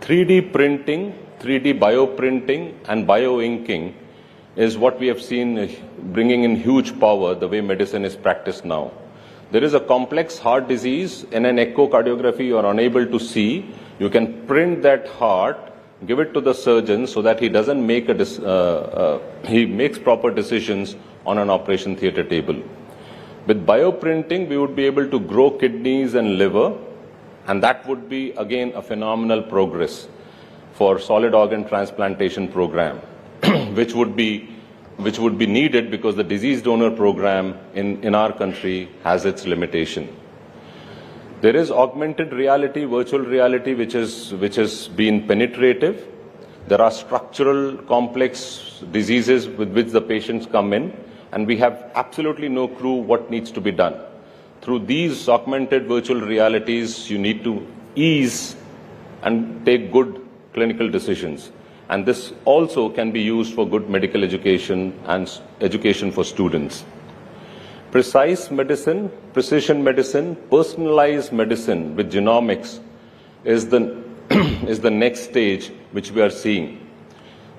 3D printing, 3D bioprinting and bioinking is what we have seen bringing in huge power the way medicine is practiced now. There is a complex heart disease. In an echocardiography you are unable to see. You can print that heart, give it to the surgeon so that he doesn't make he makes proper decisions on an operation theatre table. With bioprinting, we would be able to grow kidneys and liver, and that would be again a phenomenal progress for solid organ transplantation program, which would be needed because the disease donor program in our country has its limitation. There is augmented reality, virtual reality, which has been penetrative. There are structural complex diseases with which the patients come in, and we have absolutely no clue what needs to be done. Through these augmented virtual realities, you need to ease and take good clinical decisions. And this also can be used for good medical education and education for students. Precise medicine, precision medicine, personalized medicine with genomics is the next stage which we are seeing.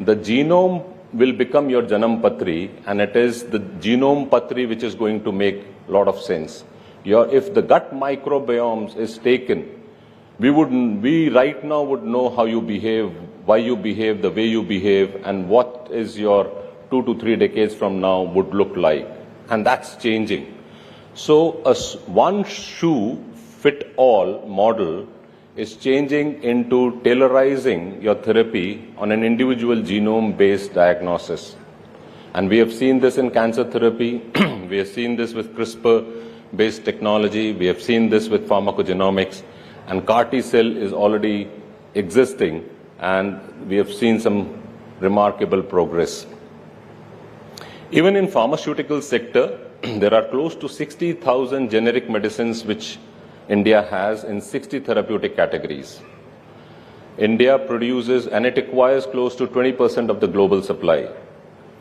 The genome will become your Janam Patri, and it is the genome Patri which is going to make a lot of sense. If the gut microbiomes is taken, we right now would know how you behave, why you behave, the way you behave, and what is your 2 to 3 decades from now would look like. And that's changing. So a one shoe fit all model is changing into tailorizing your therapy on an individual genome-based diagnosis. And we have seen this in cancer therapy. We have seen this with CRISPR-based technology. We have seen this with pharmacogenomics. And CAR T-cell is already existing, and we have seen some remarkable progress. Even in pharmaceutical sector, there are close to 60,000 generic medicines which India has in 60 therapeutic categories. India produces and it acquires close to 20% of the global supply.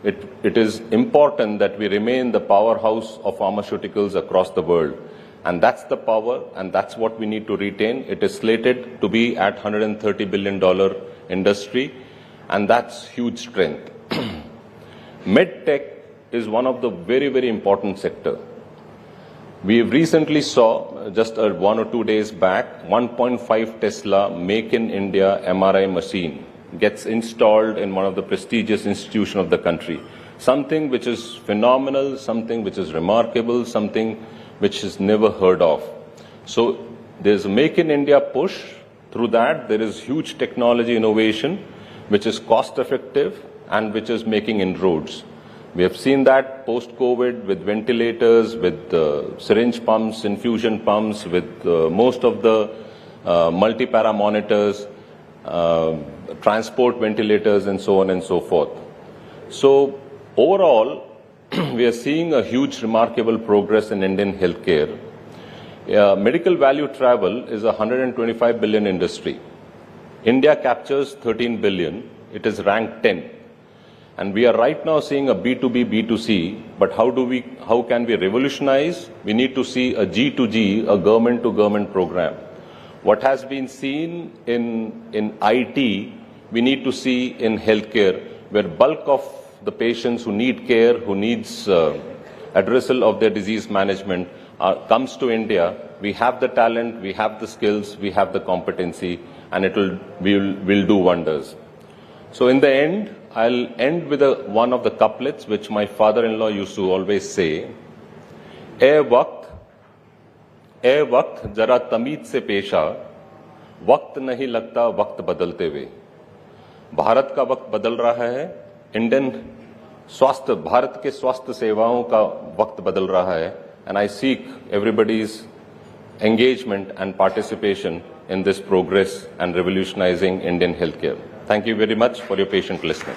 It is important that we remain the powerhouse of pharmaceuticals across the world. And that's the power, and that's what we need to retain. It is slated to be at $130 billion industry, and that's huge strength. MedTech is one of the very, very important sector. We recently saw, just 1 or 2 days back, 1.5 Tesla Make in India MRI machine gets installed in one of the prestigious institutions of the country. Something which is phenomenal, something which is remarkable, something which is never heard of. So there's a Make in India push. Through that, there is huge technology innovation, which is cost effective and which is making inroads. We have seen that post-COVID with ventilators, with syringe pumps, infusion pumps, with most of the multi-para monitors, transport ventilators, and so on and so forth. So overall, we are seeing a huge, remarkable progress in Indian healthcare. Medical value travel is a $125 billion industry. India captures $13 billion. It is ranked 10. And we are right now seeing a B2B, B2C, but how can we revolutionize? We need to see a G2G, a government-to-government program. What has been seen in IT, we need to see in healthcare, where bulk of the patients who need care, who needs addressal of their disease management comes to India. We have the talent, we have the skills, we have the competency, and we'll do wonders. So in the end, I'll end with one of the couplets which my father-in-law used to always say, "ए वक्त जरा तमीज से पेशा, वक्त नहीं लगता वक्त बदलते हुए." भारत का वक्त बदल रहा है, भारत के स्वास्थ्य सेवाओं का वक्त बदल रहा है, and I seek everybody's engagement and participation in this progress and revolutionizing Indian healthcare. Thank you very much for your patient listening.